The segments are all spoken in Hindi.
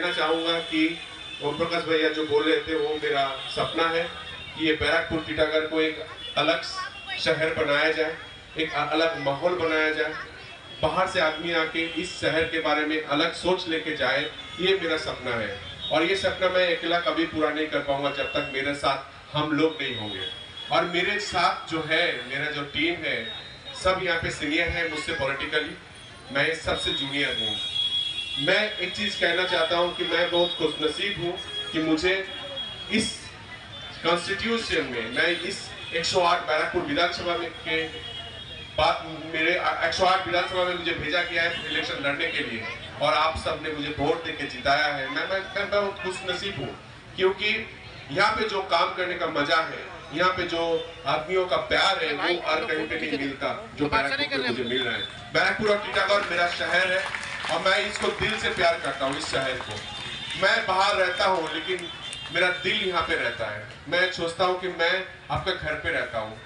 कहना चाहूँगा कि ओम प्रकाश भैया जो बोल रहे थे वो मेरा सपना है कि ये बैरकपुर टीटागढ़ को एक अलग शहर बनाया जाए, एक अलग माहौल बनाया जाए, बाहर से आदमी आके इस शहर के बारे में अलग सोच लेके जाए, ये मेरा सपना है। और ये सपना मैं अकेला कभी पूरा नहीं कर पाऊंगा जब तक मेरे साथ हम लोग नहीं होंगे। और मेरे साथ जो है, मेरा जो टीम है, सब यहाँ पे सीनियर है मुझसे पॉलिटिकली, मैं सबसे जूनियर हूँ। मैं एक चीज़ कहना चाहता हूँ कि मैं बहुत खुशनसीब हूँ कि मुझे इस कॉन्स्टिट्यूशन में, मैं इस 108 बैरकपुर विधानसभा में के बाद मेरे 108 विधानसभा में मुझे भेजा गया है इलेक्शन लड़ने के लिए, और आप सब ने मुझे वोट देके जिताया है। मैं बहुत खुशनसीब हूँ क्योंकि यहाँ पे जो काम करने का मजा है, यहाँ पे जो आदमियों का प्यार है, वो और कहीं पे नहीं मिलता जो बैरकपुर में मुझे मिल रहा है। बैरकपुर और टीटागढ़ मेरा शहर है और मैं इसको दिल से प्यार करता हूँ, इस शहर को। मैं बाहर रहता हूँ लेकिन मेरा दिल यहाँ पे रहता है। मैं सोचता हूँ कि मैं आपके घर पे रहता हूँ।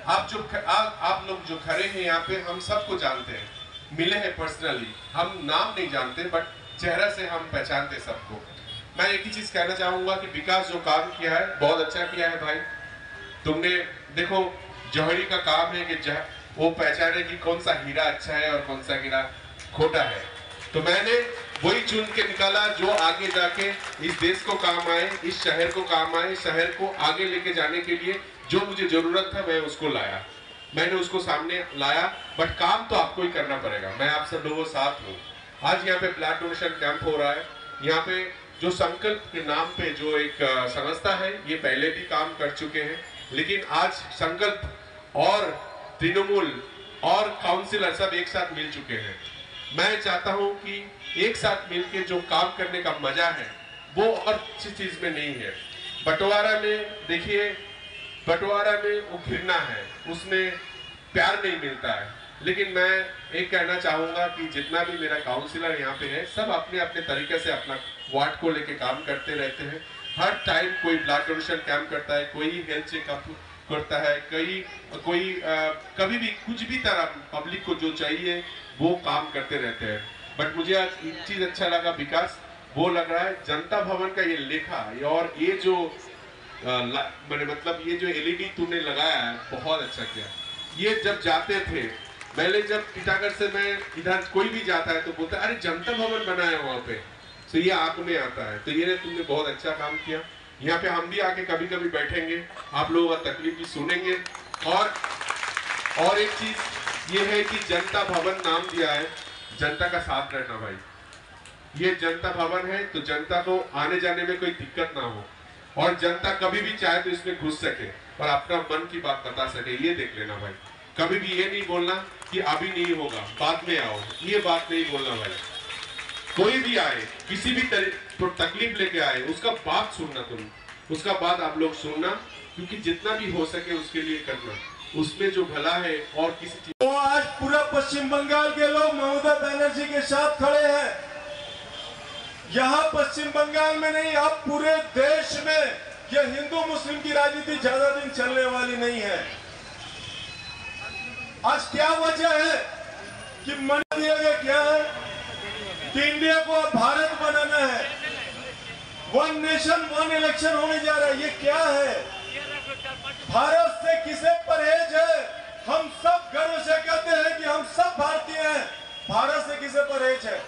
आप लोग जो खड़े हैं यहाँ पे, हम सबको जानते हैं, मिले हैं पर्सनली, हम नाम नहीं जानते बट चेहरा से हम पहचानते सबको। मैं एक ही चीज कहना चाहूंगा कि विकास जो काम किया है बहुत अच्छा किया है भाई। तुमने देखो, जौहरी का काम है कि वो पहचाने कि कौन सा हीरा अच्छा है और कौन सा हीरा खोटा है। तो मैंने वही चुन के निकाला जो आगे जाके इस देश को काम आए, इस शहर को काम आए, शहर को आगे लेके जाने के लिए जो मुझे जरूरत था मैं उसको लाया, मैंने उसको सामने लाया। बट काम तो आपको ही करना पड़ेगा। मैं आप सब लोगों साथ हूँ। आज यहाँ पे ब्लड डोनेशन कैंप हो रहा है। यहाँ पे जो संकल्प के नाम पे जो एक संस्था है, ये पहले भी काम कर चुके हैं, लेकिन आज संकल्प और तृणमूल और काउंसिलर सब एक साथ मिल चुके हैं। मैं चाहता हूं कि एक साथ मिलके जो काम करने का मजा है वो और किसी चीज में नहीं है। बंटवारा में देखिए, बंटवारा में वो घृणा है, उसमें प्यार नहीं मिलता है। लेकिन मैं एक कहना चाहूंगा कि जितना भी मेरा काउंसिलर यहाँ पे है, सब अपने अपने तरीके से अपना वार्ड को लेके काम करते रहते हैं। हर टाइम कोई ब्लड डोनेशन कैंप करता है, कोई हेल्थ चेकअप करता है, कोई कभी भी कुछ भी तरह पब्लिक को जो चाहिए वो काम करते रहते हैं। बट मुझे आज एक चीज अच्छा लगा विकास, वो लग रहा है जनता भवन का ये लेखा और ये जो मतलब ये जो एलईडी तूने लगाया है बहुत अच्छा किया। ये जब जाते थे, पहले जब टीटागढ़ से मैं इधर कोई भी जाता है तो बोलता है अरे जनता भवन बना है वहाँ पे, तो ये आंख में आता है। तो ये तुमने बहुत अच्छा काम किया। यहाँ पे हम भी आके कभी कभी बैठेंगे, आप लोगों का तकलीफ भी सुनेंगे। और एक चीज ये है कि जनता भवन नाम दिया है, जनता का साथ रहना भाई। ये जनता भवन है तो जनता को आने जाने में कोई दिक्कत ना हो, और जनता कभी भी चाहे तो इसमें घुस सके और अपना मन की बात बता सके। ये देख लेना भाई, कभी भी ये नहीं बोलना कि अभी नहीं होगा बाद में आओ, ये बात नहीं बोलना भाई। कोई भी आए, किसी भी तो तकलीफ लेके आए, उसका बात सुनना, तुम उसका बात आप लोग सुनना, क्योंकि जितना भी हो सके उसके लिए करना, उसमें जो भला है। और किसी चीज तो आज पूरा पश्चिम बंगाल के लोग ममता बनर्जी के साथ खड़े हैं। यहाँ पश्चिम बंगाल में नहीं, अब पूरे देश में ये हिंदू मुस्लिम की राजनीति ज्यादा दिन चलने वाली नहीं है। आज क्या वजह है कि मन दिया गया क्या है कि इंडिया को अब भारत बनाना है, वन नेशन वन इलेक्शन होने जा रहा है। ये क्या है? भारत से किसे परहेज है? हम सब गर्व से कहते हैं कि हम सब भारतीय हैं। भारत से किसे परहेज है?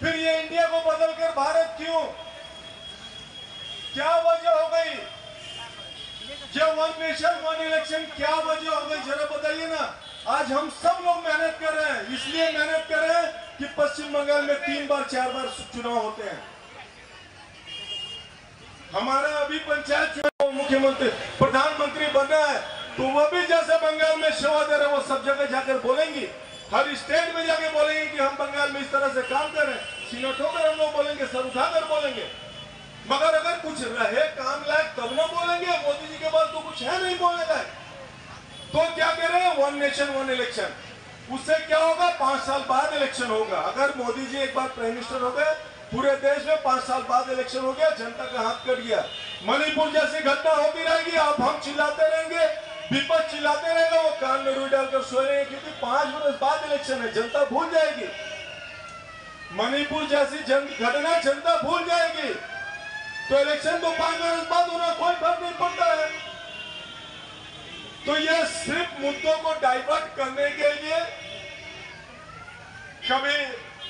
फिर ये इंडिया को बदलकर भारत क्यों? क्या वजह हो गई? ये वन नेशन वन इलेक्शन क्या वजह हो गई, जरा बताइए ना। आज हम सब लोग मेहनत कर रहे हैं, इसलिए मेहनत कर रहे हैं कि पश्चिम बंगाल में 3 बार 4 बार चुनाव होते हैं। हमारा अभी पंचायत चुनाव, मुख्यमंत्री प्रधानमंत्री बना है, तो वो भी जैसे बंगाल में सेवा दे रहे, वो सब जगह जाकर बोलेंगी, हर स्टेट में जाके बोलेंगे कि हम बंगाल में इस तरह से काम कर रहे हैं। सीना ठोकर हम लोग बोलेंगे, सर उठाकर बोलेंगे। मगर अगर कुछ रहे काम लायक तब ना बोलेंगे। मोदी जी के पास तो कुछ है नहीं बोलने लायक। तो क्या कह रहे हैं? One nation one election. उससे क्या होगा? 5 साल बाद इलेक्शन होगा। अगर मोदी जी एक बार प्राइम मिनिस्टर हो गए, पूरे देश में 5 साल बाद इलेक्शन हो गया, जनता का हाथ कट गया। मणिपुर जैसी घटना होती रहेगी, अब हम चिल्लाते रहेंगे, विपक्ष चिल्लाते रहेगा, वो कान में रुई डालकर सोएंगे, क्योंकि 5 वर्ष बाद इलेक्शन है, जनता भूल जाएगी। मणिपुर जैसी घटना जनता भूल जाएगी। तो इलेक्शन तो 5 वर्ष बाद होना, कोई फर्क नहीं पड़ता है। तो ये सिर्फ मुद्दों को डाइवर्ट करने के लिए कभी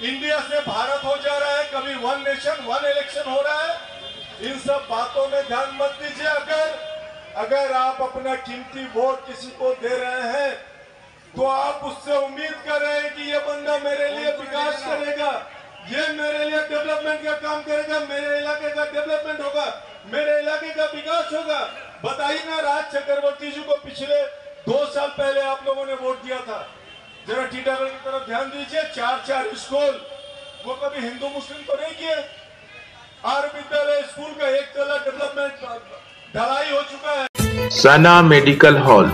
इंडिया से भारत हो जा रहा है, कभी वन नेशन वन इलेक्शन हो रहा है। इन सब बातों में ध्यान मत दीजिए। अगर आप अपना कीमती वोट किसी को दे रहे हैं तो आप उससे उम्मीद कर रहे हैं कि ये बंदा मेरे लिए विकास करेगा, ये मेरे लिए डेवलपमेंट का काम करेगा, मेरे इलाके का डेवलपमेंट होगा, मेरे इलाके का विकास होगा। बताइए ना, राज चक्रवर्ती जी को पिछले 2 साल पहले आप लोगों ने वोट दिया था। जरा टीटागढ़ की तरफ ध्यान दीजिए, 4 स्कूल वो कभी हिंदू मुस्लिम तो नहीं किए। आर विद्यालय स्कूल का 1 तला डेवलपमेंट ढलाई हो चुका है। सना medical hall,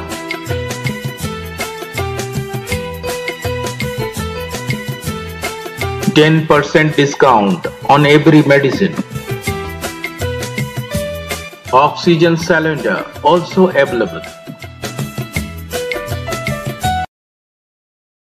10% discount on every medicine. Oxygen cylinder also available.